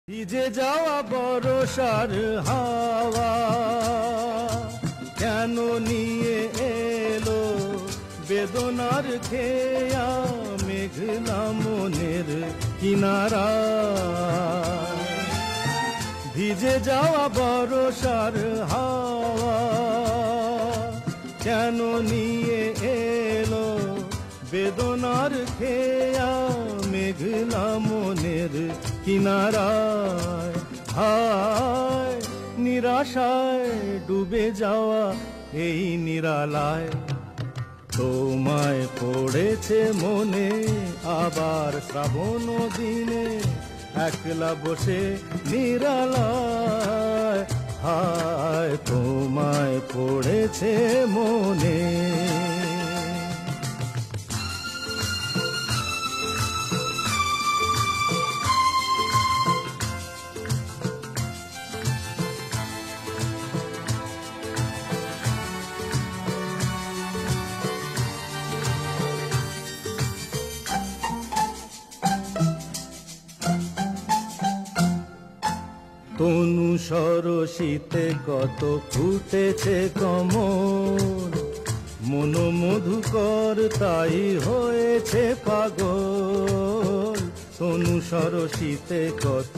ভিজে যাওয়া বরষার হাওয়া কেন নিয়ে এলো বেদনার খেয়া মেঘলা মনের কিনারা। ভিজে যাওয়া বরষার হাওয়া কেন নিয়ে এলো বেদনার খেয়া মেঘলা মনের কিনারায়। হায় নিরাশায় ডুবে যাওয়া এই নিরালায় তোমায় পড়েছে মনে আবার শ্রাবণ দিনে একলা বসে নিরালায়। হায় তোমায় পড়েছে মনে। তনু সরসিতে কত ফুটেছে কমল, মন মধুকর তাই হয়েছে পাগল। তনু সরসিতে কত